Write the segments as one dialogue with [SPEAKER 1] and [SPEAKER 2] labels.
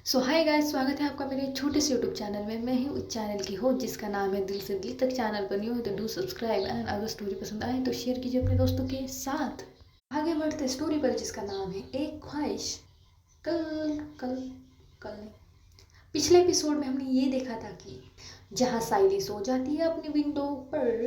[SPEAKER 1] सो hi guys, स्वागत है आपका मेरे छोटे से यूट्यूब चैनल में। मैं हूँ उस चैनल की होस्ट जिसका नाम है दिल से दिल तक। चैनल पर न्यू हो तो डू सब्सक्राइब एंड अगर स्टोरी पसंद आए तो शेयर कीजिए अपने दोस्तों के साथ। आगे बढ़ते स्टोरी पर जिसका नाम है एक ख्वाहिश। कल कल कल नहीं, पिछले एपिसोड में हमने ये देखा था कि जहाँ साइली सो जाती है अपनी विंडो पर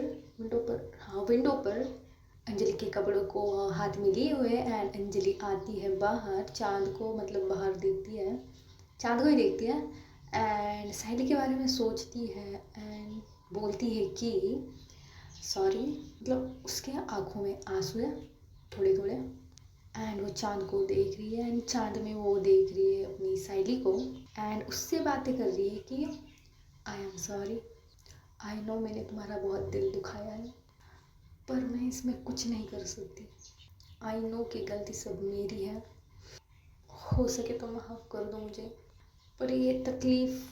[SPEAKER 1] अंजलि के कपड़ों को हाथ में लिए हुए एंड अंजलि आती है बाहर, चांद को मतलब बाहर देखती है, चांद को ही देखती है एंड साहिली के बारे में सोचती है एंड बोलती है कि सॉरी, मतलब उसके आंखों में आंसू है थोड़े थोड़े एंड वो चांद को देख रही है एंड चांद में वो देख रही है अपनी साहिली को एंड उससे बातें कर रही है कि I am sorry, I know मैंने तुम्हारा बहुत दिल दुखाया है पर मैं इसमें कुछ नहीं कर सकती। आई नो कि गलती सब मेरी है, हो सके तो माफ़ कर दो मुझे, पर ये तकलीफ़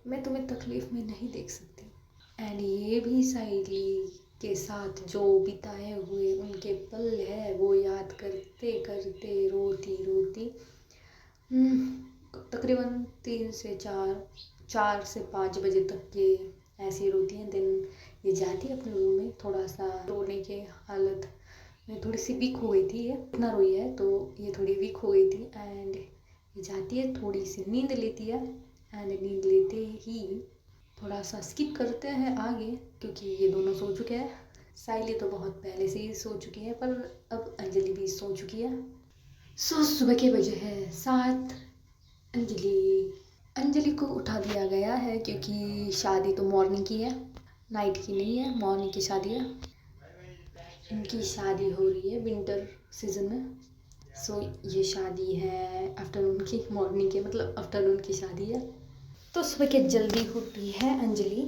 [SPEAKER 1] मैं तुम्हें तकलीफ़ में नहीं देख सकती। एंड ये भी साहिली के साथ जो बिताए हुए उनके पल है वो याद करते करते रोती रोती तकरीबन 4 से 5 बजे तक ये ऐसे ही रोती हैं। दिन ये जाती है अपने रूम में, थोड़ा सा रोने के हालत में थोड़ी सी वीक हो गई थी, ये इतना रोई है तो ये थोड़ी वीक हो गई थी एंड ये जाती है, थोड़ी सी नींद लेती है एंड नींद लेते ही थोड़ा सा स्किप करते हैं आगे क्योंकि ये दोनों सो चुके हैं। साइली तो बहुत पहले से ही सो चुकी है पर अब अंजलि भी सो चुकी है। सुबह के बजे है 7। अंजलि को उठा दिया गया है क्योंकि शादी तो मॉर्निंग की है, नाइट की नहीं है, मॉर्निंग की शादी है। इनकी शादी हो रही है विंटर सीजन में। सो ये शादी है आफ्टरनून की, मॉर्निंग के मतलब आफ्टरनून की शादी है। तो सुबह के जल्दी उठी है अंजलि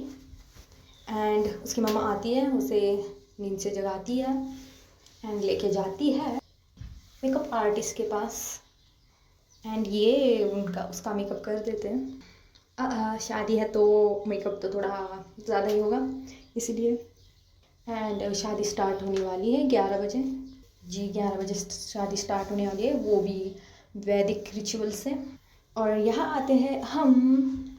[SPEAKER 1] एंड उसकी मम्मा आती है, उसे नींद से जगाती है एंड लेके जाती है मेकअप आर्टिस्ट के पास एंड ये उसका मेकअप कर देते हैं। शादी है तो मेकअप तो थोड़ा ज़्यादा ही होगा इसलिए। एंड शादी स्टार्ट होने वाली है 11 बजे। जी 11 बजे शादी स्टार्ट होने वाली है, वो भी वैदिक रिचुअल से। और यहाँ आते हैं हम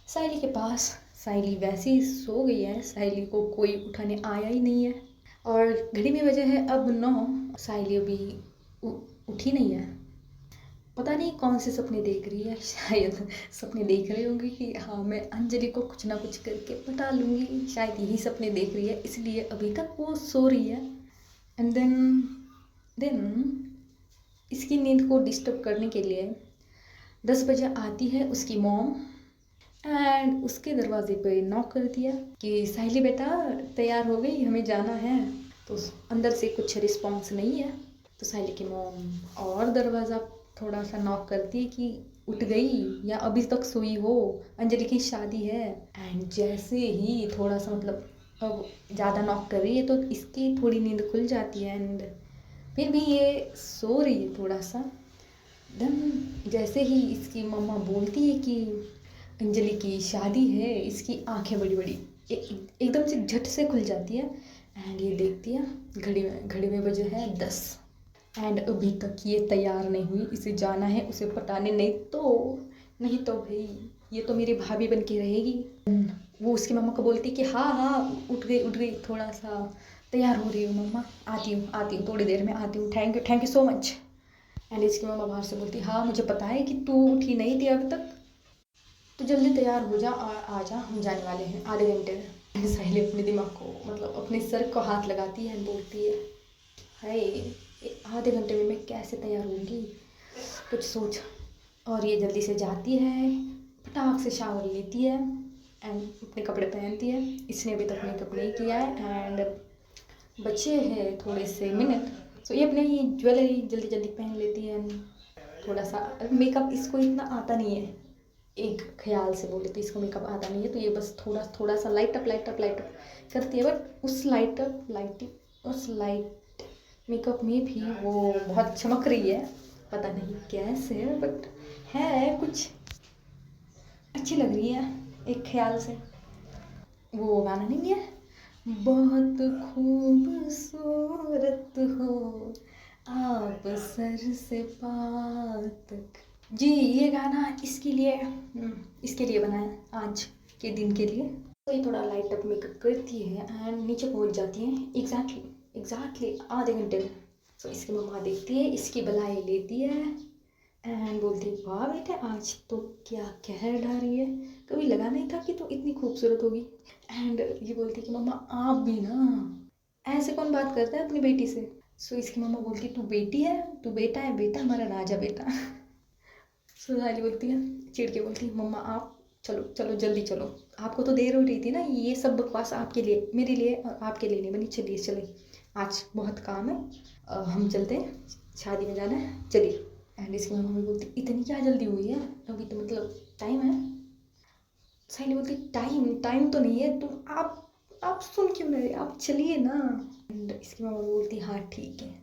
[SPEAKER 1] साहिली के पास। साहिली वैसे ही सो गई है, साहिली को कोई उठाने आया ही नहीं है और घड़ी में बजे है अब 9। साहिली अभी उठी नहीं है, पता नहीं कौन से सपने देख रही है। शायद सपने देख रही होंगी कि हाँ मैं अंजलि को कुछ ना कुछ करके पटा लूँगी, शायद यही सपने देख रही है इसलिए अभी तक वो सो रही है। एंड देन इसकी नींद को डिस्टर्ब करने के लिए 10 बजे आती है उसकी मॉम एंड उसके दरवाजे पे नॉक कर दिया कि साहिली बेटा तैयार हो गई, हमें जाना है। तो अंदर से कुछ रिस्पॉन्स नहीं है तो साहिली की मॉम और दरवाज़ा थोड़ा सा नॉक करती है कि उठ गई या अभी तक सोई हो, अंजलि की शादी है। एंड जैसे ही थोड़ा सा मतलब अब ज़्यादा नॉक कर रही है तो इसकी थोड़ी नींद खुल जाती है एंड फिर भी ये सो रही है थोड़ा सा। देन जैसे ही इसकी मम्मा बोलती है कि अंजलि की शादी है, इसकी आंखें बड़ी बड़ी एकदम से झट से खुल जाती है एंड ये देखती है घड़ी में बजे है 10 एंड अभी तक ये तैयार नहीं हुई, इसे जाना है उसे पटाने। नहीं तो भाई ये तो मेरी भाभी बन के रहेगी। वो उसकी मम्मा को बोलती कि हाँ उठ गई, थोड़ा सा तैयार हो रही हूँ मम्मा, आती हूँ थोड़ी देर में आती हूँ, thank you so much. And इसकी मम्मा बाहर से बोलती हाँ मुझे पता है कि तू उठी नहीं थी अभी तक, तो जल्दी तैयार हो जा और आ जा, हम जाने वाले हैं आधे घंटे में। साहिली अपने दिमाग को मतलब अपने सर को हाथ लगाती है बोलती है हाय आधे घंटे में मैं कैसे तैयार होंगी, कुछ सोच। और ये जल्दी से जाती है, फटाक से शावर लेती है एंड अपने कपड़े पहनती है। इसने अभी तक मेकअप नहीं किया है एंड बचे हैं थोड़े से मिनट, तो ये अपने ही ज्वेलरी जल्दी जल्दी पहन लेती है। थोड़ा सा मेकअप इसको इतना आता नहीं है, एक ख्याल से बोले तो इसको मेकअप आता नहीं है तो ये बस थोड़ा सा लाइट अप करती है। बट उस लाइट मेकअप में भी वो बहुत चमक रही है, पता नहीं कैसे बट है कुछ अच्छी लग रही है एक ख्याल से। वो गाना नहीं है, बहुत खूबसूरत हो आप सर से पाँव तक, जी ये गाना इसके लिए बना है, आज के दिन के लिए। तो ये थोड़ा लाइट अप मेकअप करती है एंड नीचे पहुंच जाती है एग्जैक्टली आधे घंटे में। तो इसकी मम्मा देखती है, इसकी बलाई लेती है एंड बोलती है वाह बेटे आज तो क्या कहर ढा रही है, कभी लगा नहीं था कि तू इतनी खूबसूरत होगी। एंड ये बोलती है कि मम्मा आप भी ना, ऐसे कौन बात करता है अपनी बेटी से। सो इसकी मम्मा बोलती है तू बेटी है, तू बेटा है, बेटा हमारा राजा बेटा। सो साली बोलती है, चिढ़ के बोलती है मम्मा आप चलो चलो जल्दी चलो, आपको तो देर हो रही थी ना, ये सब बकवास आपके लिए मेरे लिए और आपके लिए नहीं बनी, चलिए चले आज बहुत काम है, हम चलते हैं, शादी में जाना है चलिए। एंड इसकी मम्मा भी बोलती इतनी क्या जल्दी हुई है, अभी तो मतलब टाइम है। साइली बोलती टाइम टाइम तो नहीं है, तुम आप सुन क्यों रहे, आप चलिए ना। एंड इसकी मम्मा बोलती हाँ ठीक है।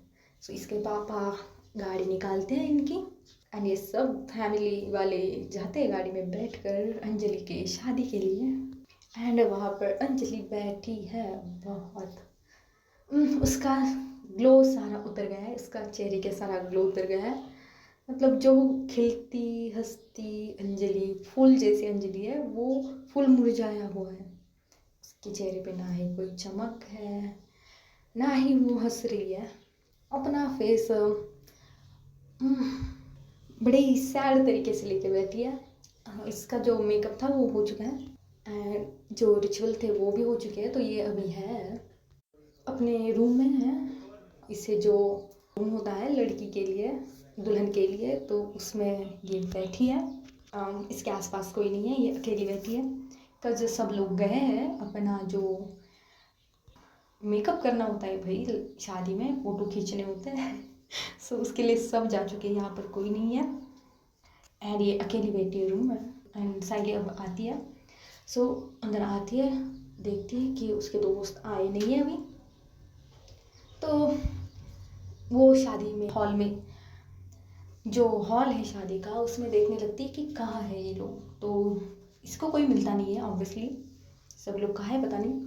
[SPEAKER 1] सो इसके पापा गाड़ी निकालते हैं इनकी एंड ये सब फैमिली वाले जाते हैं गाड़ी में बैठकर अंजलि के शादी के लिए। एंड वहाँ पर अंजलि बैठी है, बहुत उसका ग्लो सारा उतर गया है, उसका चेहरे के सारा ग्लो उतर गया है, मतलब जो खिलती हंसती अंजलि, फूल जैसी अंजलि है, वो फूल मुरझाया हुआ है। उसके चेहरे पे ना ही कोई चमक है, ना ही वो हंस रही है, अपना फेस बड़े ही सैड तरीके से लेके बैठी है। इसका जो मेकअप था वो हो चुका है एंड जो रिचुअल थे वो भी हो चुके हैं। तो ये अभी है अपने रूम में है, इसे जो रूम होता है लड़की के लिए, दुल्हन के लिए, तो उसमें ये बैठी है। इसके आसपास कोई नहीं है, ये अकेली बैठी है। तो जो सब लोग गए हैं अपना जो मेकअप करना होता है भाई, शादी में फ़ोटो खींचने होते हैं सो उसके लिए सब जा चुके हैं, यहाँ पर कोई नहीं है एंड ये अकेली बैठी है रूम में। एंड साइली अब आती है, सो अंदर आती है, देखती है कि उसके दोस्त आए नहीं है अभी, तो वो शादी में हॉल में, जो हॉल है शादी का, उसमें देखने लगती है कि कहाँ है ये लोग। तो इसको कोई मिलता नहीं है ऑब्वियसली, सब लोग कहाँ है पता नहीं।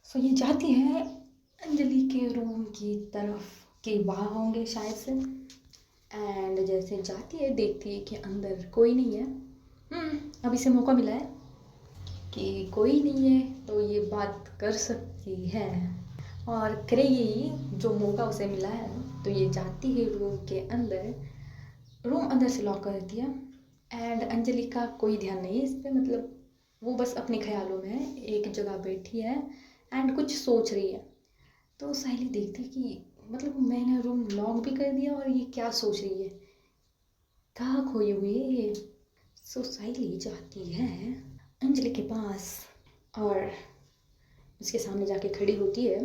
[SPEAKER 1] सो ये जाती है अंजलि के रूम की तरफ कि वहाँ होंगे शायद से। एंड जैसे जाती है देखती है कि अंदर कोई नहीं है। अब इसे मौका मिला है कि कोई नहीं है तो ये बात कर सकती है और करेगी, जो मौका उसे मिला है। तो ये जाती है रूम के अंदर, रूम अंदर से लॉक कर दिया एंड अंजलि का कोई ध्यान नहीं है इस पर, मतलब वो बस अपने ख्यालों में है, एक जगह बैठी है एंड कुछ सोच रही है। तो साहिली देखती है कि मतलब मैंने रूम लॉक भी कर दिया और ये क्या सोच रही है, कहाँ खोई हुई है ये। सो साहिली जाती है अंजलि के पास और उसके सामने जाके खड़ी होती है,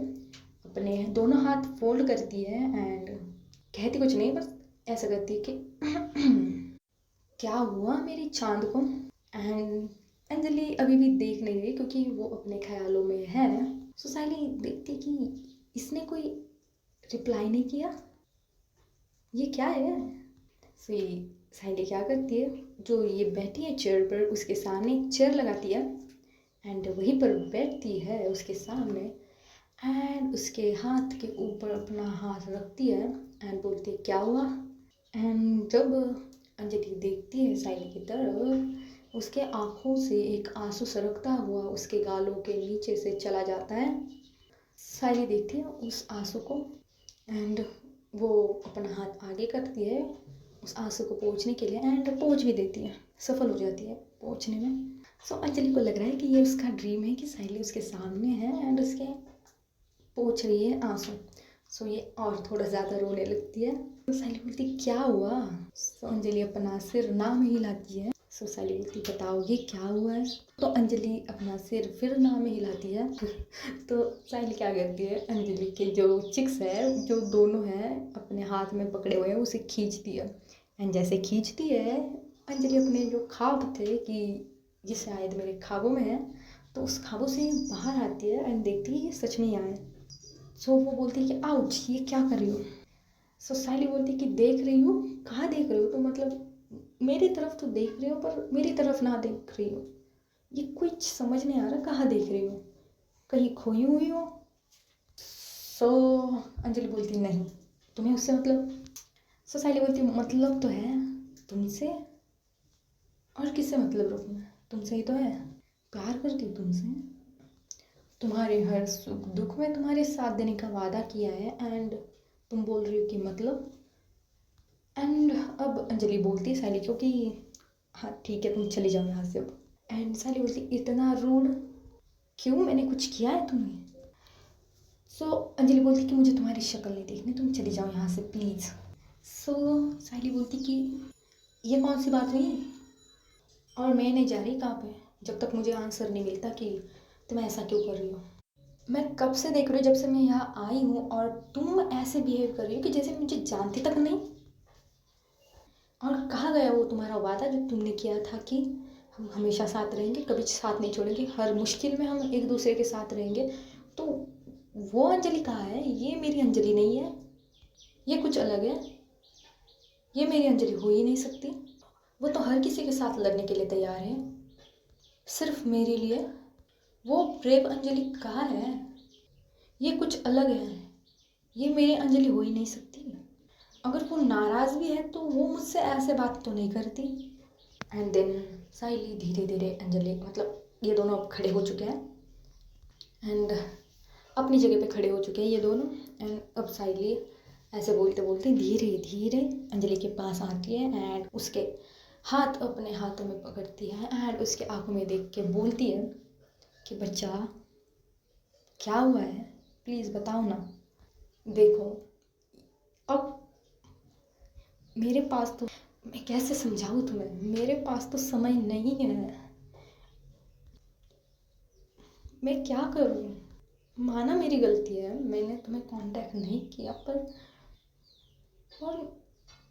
[SPEAKER 1] अपने दोनों हाथ फोल्ड करती है एंड कहती कुछ नहीं, बस ऐसा करती है कि क्या हुआ मेरी चांद को। एंड अंजलि अभी भी देख नहीं रही क्योंकि वो अपने ख्यालों में है। सो साइली देखती कि इसने कोई रिप्लाई नहीं किया, ये क्या है। सो साइली क्या करती है, जो ये बैठी है चेयर पर उसके सामने एक चेयर लगाती है एंड वहीं पर बैठती है उसके सामने एंड उसके हाथ के ऊपर अपना हाथ रखती है एंड बोलती है क्या हुआ। एंड जब अंजलि देखती है साइली की तरफ, उसके आँखों से एक आंसू सरकता हुआ उसके गालों के नीचे से चला जाता है। साइली देखती है उस आंसू को एंड वो अपना हाथ आगे करती है उस आंसू को पोंछने के लिए एंड पोंछ भी देती है, सफल हो जाती है पोंछने में। सो अंजलि को लग रहा है कि ये उसका ड्रीम है कि साइली उसके सामने है एंड उसके पोंछ रही है आंसू। सो ये और थोड़ा ज़्यादा रोने लगती है। तो साइली बोलती क्या हुआ। सो अंजलि अपना सिर ना में हिलाती है। सो साइली बोलती बताओ ये क्या हुआ है। तो अंजलि अपना सिर फिर ना में हिलाती है तो साइली क्या करती है, अंजलि के जो चिक्स है जो दोनों हैं अपने हाथ में पकड़े हुए हैं उसे खींचती है एंड जैसे खींचती है अंजलि अपने जो ख्वाब थे कि ये शायद मेरे ख्वाबों में है, तो उस ख्वाबों से बाहर आती है एंड देखती है ये सच में यहाँ है। सो वो बोलती है कि आउच ये क्या कर रही हो। सो साइली बोलती है कि देख रही हूँ, कहाँ देख रही हो, तो मतलब मेरी तरफ तो देख रही हो पर मेरी तरफ ना देख रही हो, ये कुछ समझ नहीं आ रहा कहाँ देख रही हो, कहीं खोई हुई हो। सो अंजलि बोलती नहीं तुम्हें उससे मतलब। सो साइली बोलती मतलब तो है, तुमसे? और किससे मतलब रखूँ मैं? तुमसे ही तो है। प्यार करती हूँ तुमसे। तुम्हारे हर सुख दुख में तुम्हारे साथ देने का वादा किया है, एंड तुम बोल रही हो कि मतलब। एंड अब अंजलि बोलती है सायली को कि हाँ ठीक है, तुम चली जाओ यहाँ से अब। एंड सायली बोलती इतना रूड क्यों, मैंने कुछ किया है तुम्हें? सो अंजलि बोलती कि मुझे तुम्हारी शक्ल नहीं देखनी, तुम चली जाओ यहाँ से प्लीज़। सो सायली बोलती कि ये कौन सी बात हुई, और मैं नहीं जा रही कहाँ पे जब तक मुझे आंसर नहीं मिलता कि तुम ऐसा क्यों कर रही हो। मैं कब से देख रही हूँ, जब से मैं यहाँ आई हूँ, और तुम ऐसे बिहेव कर रही हो कि जैसे मुझे जानती तक नहीं। और कहाँ गया वो तुम्हारा वादा जो तुमने किया था कि हम हमेशा साथ रहेंगे, कभी साथ नहीं छोड़ेंगे, हर मुश्किल में हम एक दूसरे के साथ रहेंगे। तो वो अंजलि कहाँ है? ये मेरी अंजलि नहीं है, ये कुछ अलग है। ये मेरी अंजलि हो ही नहीं सकती। वो तो हर किसी के साथ लड़ने के लिए तैयार है, सिर्फ मेरे लिए। वो ब्रेव अंजलि कहाँ है? ये कुछ अलग है, ये मेरी अंजलि हो ही नहीं सकती। अगर वो नाराज़ भी है तो वो मुझसे ऐसे बात तो नहीं करती। एंड देन सायली धीरे धीरे अंजलि मतलब ये दोनों अब खड़े हो चुके हैं, एंड अपनी जगह पे खड़े हो चुके हैं ये दोनों। एंड अब सायली ऐसे बोलते बोलते धीरे धीरे अंजलि के पास आती है, एंड उसके हाथ अपने हाथों में पकड़ती है, एंड उसके आंखों में देख के बोलती है कि बच्चा क्या हुआ है, प्लीज़ बताओ ना। देखो अब मेरे पास तो, मैं कैसे समझाऊँ तुम्हें, मेरे पास तो समय नहीं है। मैं क्या करूँ? माना मेरी गलती है, मैंने तुम्हें कांटेक्ट नहीं किया, पर और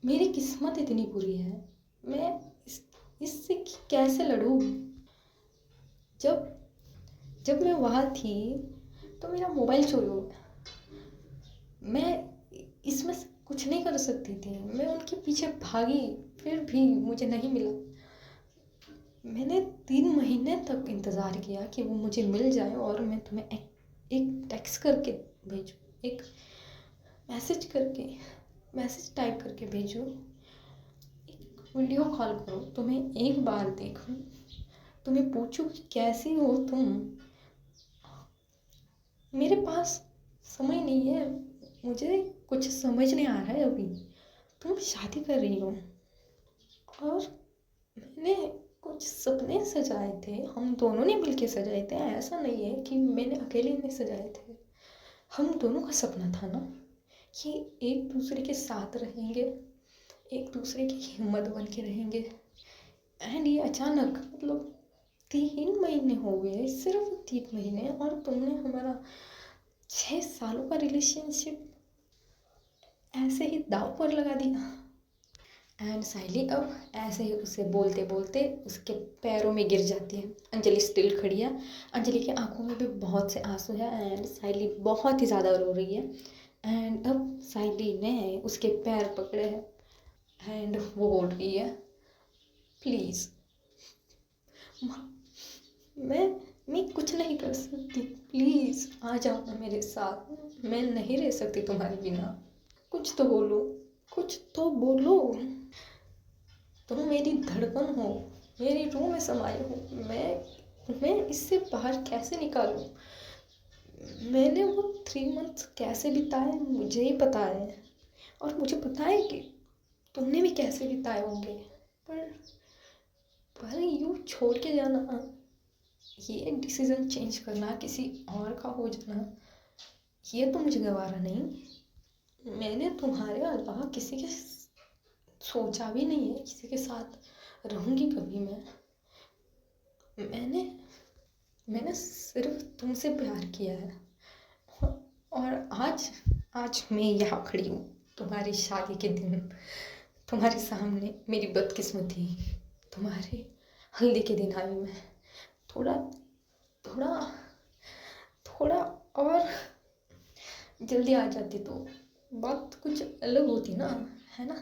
[SPEAKER 1] मेरी किस्मत इतनी बुरी है, मैं इससे कैसे लड़ूँ? जब जब मैं वहाँ थी तो मेरा मोबाइल चोरी हो गया। मैं इसमें कुछ नहीं कर सकती थी, मैं उनके पीछे भागी, फिर भी मुझे नहीं मिला। मैंने 3 महीने तक इंतज़ार किया कि वो मुझे मिल जाए, और मैं तुम्हें एक टेक्स्ट करके भेजूँ, एक मैसेज टाइप करके भेजूँ, एक वीडियो कॉल करूँ, तुम्हें एक बार देखूँ, तुम्हें पूछूँ कि कैसी हो तुम। मेरे पास समय नहीं है, मुझे कुछ समझ नहीं आ रहा है अभी। तुम शादी कर रही हो, और मैंने कुछ सपने सजाए थे, हम दोनों ने मिलके सजाए थे, ऐसा नहीं है कि मैंने अकेले ने सजाए थे। हम दोनों का सपना था ना कि एक दूसरे के साथ रहेंगे, एक दूसरे की हिम्मत बन के रहेंगे। एंड ये अचानक मतलब 3 महीने हो गए, सिर्फ 3 महीने, और तुमने हमारा 6 सालों का रिलेशनशिप ऐसे ही दाव पर लगा दिया। एंड सायली अब ऐसे ही उसे बोलते बोलते उसके पैरों में गिर जाती है। अंजलि स्टिल खड़ी है, अंजलि की आंखों में भी बहुत से आंसू है, एंड सायली बहुत ही ज़्यादा रो रही है। एंड अब सायली ने उसके पैर पकड़े हैं, एंड वो बोल रही है प्लीज़ मैं मैं कुछ नहीं कर सकती, प्लीज़ आ जाओ ना मेरे साथ, मैं नहीं रह सकती तुम्हारे बिना। कुछ तो बोलो, कुछ तो बोलो। तुम मेरी धड़कन हो, मेरी रूह में समाये हो, मैं इससे बाहर कैसे निकालूं? मैंने वो 3 मंथ कैसे बिताए मुझे ही पता है, और मुझे पता है कि तुमने भी कैसे बिताए होंगे। पर यूँ छोड़ के जाना, ये डिसीज़न चेंज करना, किसी और का हो जाना, ये तो मुझे गवारा नहीं। मैंने तुम्हारे अलावा किसी के सोचा भी नहीं है, किसी के साथ रहूँगी कभी मैं। मैंने सिर्फ तुमसे प्यार किया है, और आज मैं यहाँ खड़ी हूँ तुम्हारी शादी के दिन, तुम्हारे सामने मेरी बदकिस्मती, तुम्हारे हल्दी के दिन आई मैं। थोड़ा थोड़ा थोड़ा और जल्दी आ जाती तो बात कुछ अलग होती ना, है ना?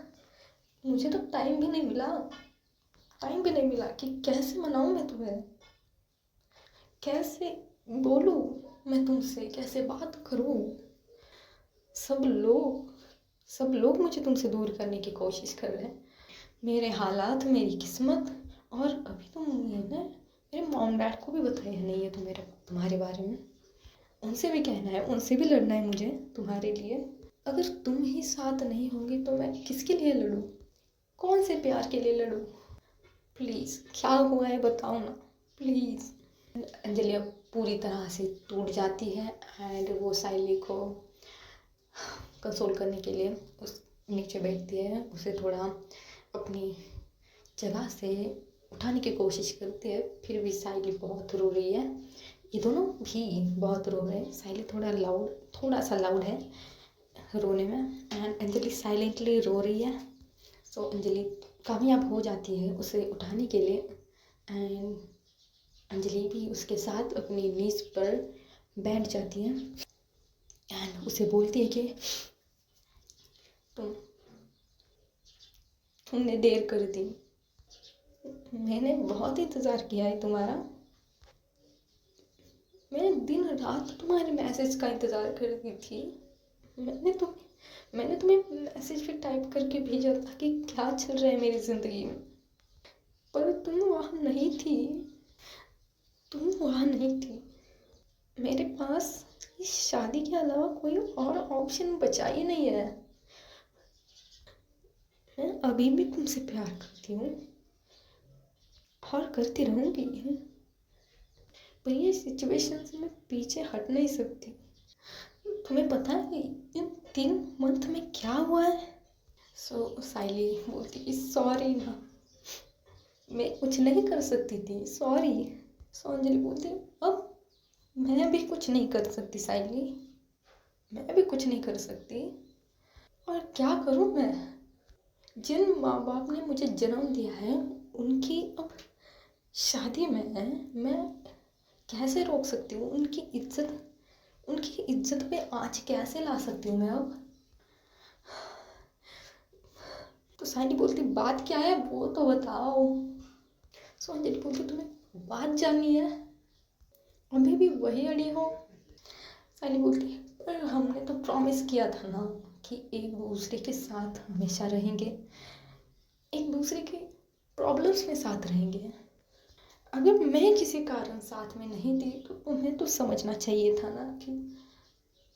[SPEAKER 1] मुझे तो टाइम भी नहीं मिला कि कैसे मनाऊँ मैं तुम्हें, कैसे बोलूँ मैं तुमसे, कैसे बात करूँ। सब लोग मुझे तुमसे दूर करने की कोशिश कर रहे हैं, मेरे हालात, मेरी किस्मत, और अभी तुम ये ना मेरे मॉम डैड को भी बताया नहीं है तुम्हारे बारे में। उनसे भी कहना है, उनसे भी लड़ना है मुझे तुम्हारे लिए। अगर तुम ही साथ नहीं होगी तो मैं किसके लिए लड़ूँ? कौन से प्यार के लिए लड़ूँ? प्लीज़ क्या हुआ है बताओ ना, प्लीज़। अंजलि अब पूरी तरह से टूट जाती है एंड वो साइली को कंसोल करने के लिए उस नीचे बैठती है, उसे थोड़ा अपनी जगह से उठाने की कोशिश करती है। फिर भी साइली बहुत रो रही है, ये दोनों भी बहुत रो रहे हैं। साइली थोड़ा सा लाउड है रोने में, एंड अंजलि साइलेंटली रो रही है। सो अंजलि कामयाब हो जाती है उसे उठाने के लिए, एंड अंजलि भी उसके साथ अपनी नीज पर बैठ जाती है एंड उसे बोलती है कि तुमने देर कर दी, मैंने बहुत इंतज़ार किया है तुम्हारा। मैं दिन रात तुम्हारे मैसेज का इंतज़ार कर रही थी। मैंने तुम्हें मैसेज भी टाइप करके भेजा था कि क्या चल रहा है मेरी ज़िंदगी में, पर तुम वहाँ नहीं थी। मेरे पास इस शादी के अलावा कोई और ऑप्शन बचा ही नहीं है। मैं अभी भी तुमसे प्यार करती हूँ और करती रहूँगी, पर ये सिचुएशन से मैं पीछे हट नहीं सकती। तुम्हें पता है इन 3 मंथ में क्या हुआ है? साइली बोलती कि सॉरी ना, मैं कुछ नहीं कर सकती थी, सॉरी। अंजलि बोलती अब मैं भी कुछ नहीं कर सकती साइली, मैं भी कुछ नहीं कर सकती। और क्या करूँ मैं? जिन माँ बाप ने मुझे जन्म दिया है उनकी अब शादी में मैं कैसे रोक सकती हूँ? उनकी इज्जत पे आँच कैसे ला सकती हूँ मैं अब? तो साइली बोलती बात क्या है वो तो बताओ। अंजलि बोलती तुम्हें बात जाननी है? अभी भी वही अड़ी हो? साइली बोलती पर हमने तो प्रॉमिस किया था ना कि एक दूसरे के साथ हमेशा रहेंगे, एक दूसरे के प्रॉब्लम्स में साथ रहेंगे। अगर मैं किसी कारण साथ में नहीं थी तो तुम्हें तो समझना चाहिए था ना कि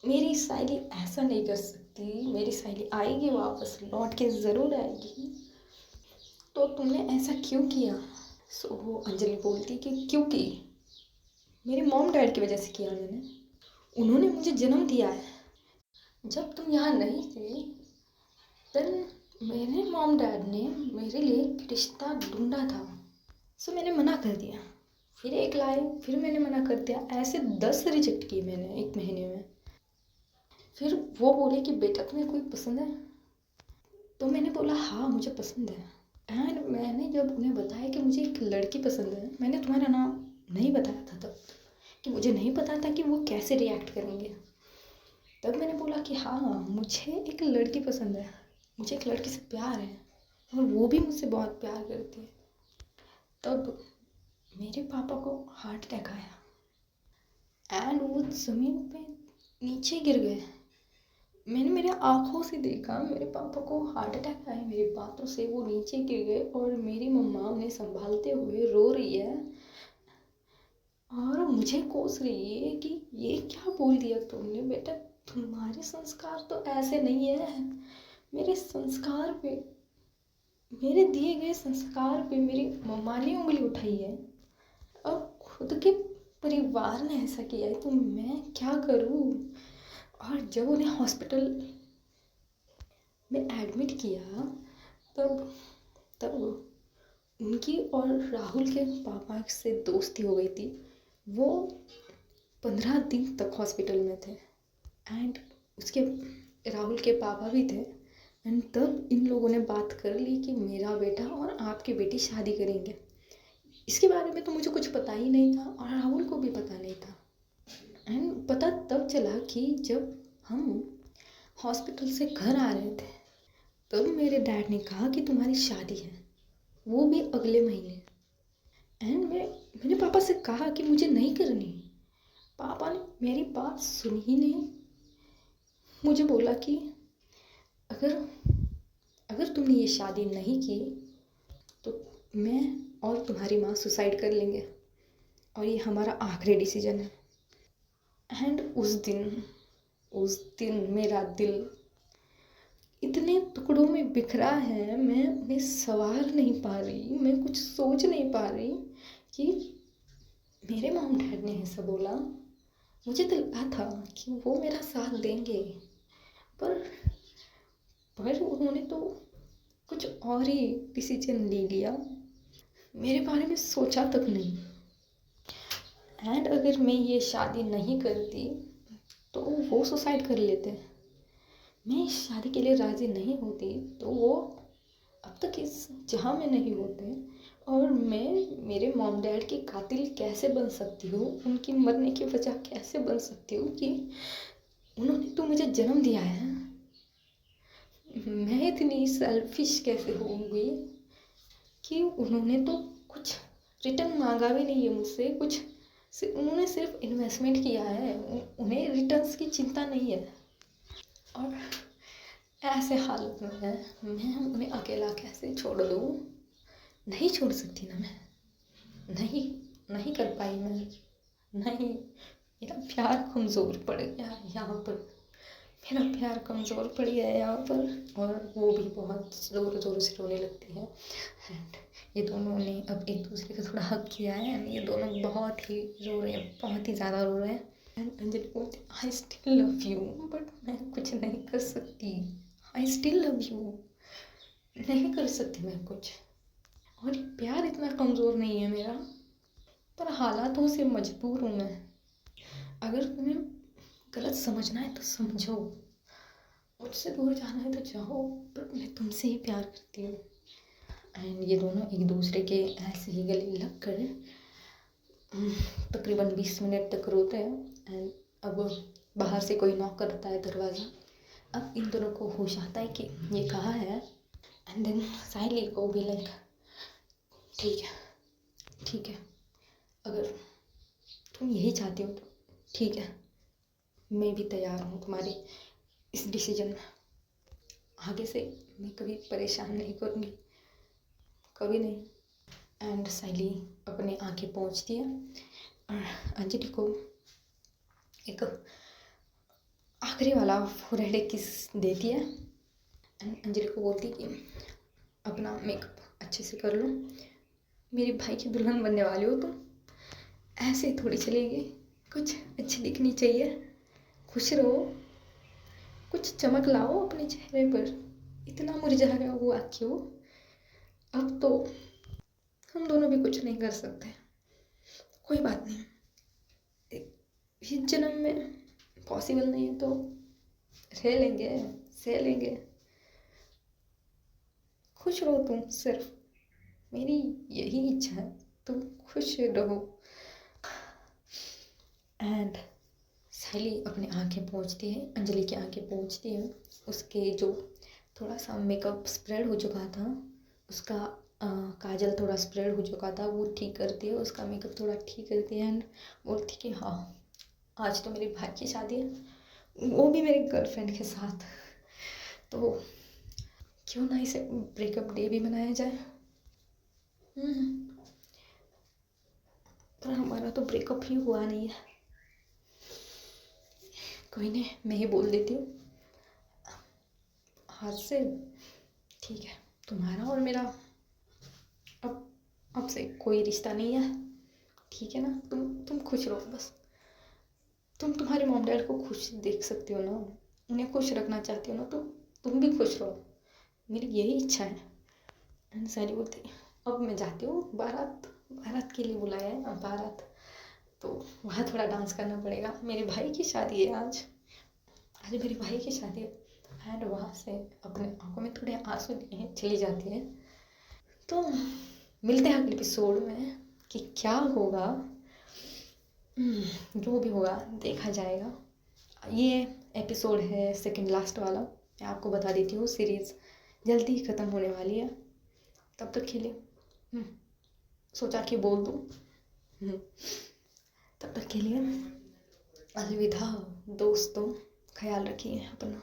[SPEAKER 1] मेरी साइली ऐसा नहीं कर सकती, मेरी साइली आएगी, वापस लौट के ज़रूर आएगी, तो तुमने ऐसा क्यों किया? वो अंजलि बोलती कि क्योंकि मेरे मॉम डैड की वजह से किया मैंने, उन्होंने मुझे जन्म दिया है। जब तुम यहाँ नहीं थी तब मेरे मॉम डैड ने मेरे लिए एक रिश्ता ढूंढा था, मैंने मना कर दिया। फिर एक लाए, फिर मैंने मना कर दिया, ऐसे 10 रिजेक्ट किए मैंने 1 महीने में। फिर वो बोले कि बेटा तुम्हें कोई पसंद है? तो मैंने बोला हाँ मुझे पसंद है। एंड मैंने जब उन्हें बताया कि मुझे एक लड़की पसंद है, मैंने तुम्हारा नाम नहीं बताया था तब, कि मुझे नहीं पता था कि वो कैसे रिएक्ट करेंगे। तब मैंने बोला कि हाँ मुझे एक लड़की पसंद है, मुझे एक लड़की से प्यार है और वो भी मुझसे बहुत प्यार करती है। तब मेरे पापा को हार्ट अटैक आया एंड वो ज़मीन पे नीचे गिर गए। मैंने मेरे आँखों से देखा मेरे पापा को हार्ट अटैक आया, मेरी बातों से वो नीचे गिर गए और मेरी मम्मा उन्हें संभालते हुए रो रही है और मुझे कोस रही है कि ये क्या बोल दिया तुमने बेटा, तुम्हारे संस्कार तो ऐसे नहीं है। मेरे संस्कार पे, मेरे दिए गए संस्कार पे मेरी मम्मा ने उंगली उठाई है। अब खुद के परिवार ने ऐसा किया है तो मैं क्या करूँ? और जब उन्हें हॉस्पिटल में एडमिट किया तब उनकी और राहुल के पापा से दोस्ती हो गई थी। वो 15 दिन तक हॉस्पिटल में थे एंड उसके राहुल के पापा भी थे। एंड तब इन लोगों ने बात कर ली कि मेरा बेटा और आपकी बेटी शादी करेंगे। इसके बारे में तो मुझे कुछ पता ही नहीं था और राहुल को भी पता नहीं था। एंड पता तब चला कि जब हम हॉस्पिटल से घर आ रहे थे तब मेरे डैड ने कहा कि तुम्हारी शादी है, वो भी अगले महीने। एंड मैंने पापा से कहा कि मुझे नहीं करनी। पापा ने मेरी बात सुनी ही नहीं। मुझे बोला कि अगर तुमने ये शादी नहीं की मैं और तुम्हारी माँ सुसाइड कर लेंगे और ये हमारा आखिरी डिसीजन है। एंड उस दिन मेरा दिल इतने टुकड़ों में बिखरा है, मैं उन्हें संवार नहीं पा रही, मैं कुछ सोच नहीं पा रही कि मेरे मॉम डैड ने ऐसा बोला। मुझे तो लगा था कि वो मेरा साथ देंगे, पर उन्होंने तो कुछ और ही डिसीजन ले लिया, मेरे बारे में सोचा तक नहीं। एंड अगर मैं ये शादी नहीं करती तो वो सुसाइड कर लेते। मैं इस शादी के लिए राज़ी नहीं होती तो वो अब तक इस जहाँ में नहीं होते, और मैं मेरे मॉम डैड की कातिल कैसे बन सकती हूँ, उनकी मरने की वजह कैसे बन सकती हूँ कि उन्होंने तो मुझे जन्म दिया है। मैं इतनी सेल्फिश कैसे होंगी कि उन्होंने तो कुछ रिटर्न मांगा भी नहीं है मुझसे, कुछ उन्होंने सिर्फ इन्वेस्टमेंट किया है, उन्हें रिटर्न्स की चिंता नहीं है। और ऐसे हालत में मैं उन्हें अकेला कैसे छोड़ दूँ? नहीं छोड़ सकती ना मैं, नहीं कर पाई मैं, नहीं। मेरा प्यार कमज़ोर पड़ गया है यहाँ पर, मेरा प्यार कमज़ोर पड़ गया है यहाँ पर। और वो भी बहुत ज़ोर ज़ोर से रोने लगती है। एंड ये दोनों ने अब एक दूसरे का थोड़ा हक किया है, एंड ये दोनों बहुत ही रो रहे हैं, बहुत ही ज़्यादा रो रहे हैं। एंड अंजलि बोलती है I still love you, but मैं कुछ नहीं कर सकती। आई स्टिल लव यू, नहीं कर सकती मैं कुछ। और प्यार इतना कमज़ोर नहीं है मेरा, पर हालातों से मजबूर हूँ मैं। अगर तुम्हें गलत समझना है तो समझो, मुझसे दूर जाना है तो जाओ, पर मैं तुमसे ही प्यार करती हूँ। एंड ये दोनों एक दूसरे के ऐसे ही गले लग कर तकरीबन 20 मिनट तक रोते हैं। एंड अब बाहर से कोई नॉक करता है दरवाज़ा। अब इन दोनों को होश आता है कि ये कहाँ है। एंड देन साइली को भी लाइक ठीक है, अगर तुम यही चाहती हो तो ठीक है, मैं भी तैयार हूँ तुम्हारी इस डिसीजन में। आगे से मैं कभी परेशान नहीं करूँगी, कभी नहीं। एंड साइली अपने आगे पहुँचती है और अंजलि को एक आखिरी वाला फोरहेड किस देती है। एंड अंजलि को बोलती है कि अपना मेकअप अच्छे से कर लो, मेरे भाई की दुल्हन बनने वाली हो तुम, ऐसे ही थोड़ी चलेगी, कुछ अच्छी दिखनी चाहिए, खुश रहो, कुछ चमक लाओ अपने चेहरे पर, इतना मुरझाया हुआ क्यों? अब तो हम दोनों भी कुछ नहीं कर सकते, कोई बात नहीं, इस जन्म में पॉसिबल नहीं है तो रह लेंगे, सह लेंगे, खुश रहो तुम, सिर्फ मेरी यही इच्छा है, तुम खुश रहो। एंड साइली अपने आंखें पोंछती है, अंजलि की आंखें पोंछती है, उसके जो थोड़ा सा मेकअप स्प्रेड हो चुका था, उसका काजल थोड़ा स्प्रेड हो चुका था, वो ठीक करती है, उसका मेकअप थोड़ा ठीक करती है। एंड बोलती कि हाँ आज तो मेरे भाई की शादी है, वो भी मेरे गर्लफ्रेंड के साथ, तो क्यों ना इसे ब्रेकअप डे भी मनाया जाए। पर हमारा तो ब्रेकअप ही हुआ नहीं है, कोई नहीं, मैं ही बोल देती हूँ आज से, ठीक है, तुम्हारा और मेरा अब से कोई रिश्ता नहीं है, ठीक है ना? तुम खुश रहो बस, तुम तुम्हारे मॉम डैड को खुश देख सकती हो ना, उन्हें खुश रखना चाहती हो ना, तो तुम भी खुश रहो, मेरी यही इच्छा है। एंड सारी बोलती अब मैं जाती हूँ, बारात के लिए बुलाया है, अब बारात तो वहाँ थोड़ा डांस करना पड़ेगा, मेरे भाई की शादी है आज मेरे भाई की शादी है। एंड वहाँ से अपने आंखों में थोड़े आंसू लिए चली जाती है। तो मिलते हैं अगले एपिसोड में कि क्या होगा, जो भी होगा देखा जाएगा। ये एपिसोड है सेकंड लास्ट वाला, मैं आपको बता देती हूँ सीरीज़ जल्दी ही ख़त्म होने वाली है, तब तक के लिए सोचा कि बोल दूँ। तब तक के लिए अलविदा दोस्तों, ख्याल रखिए अपना।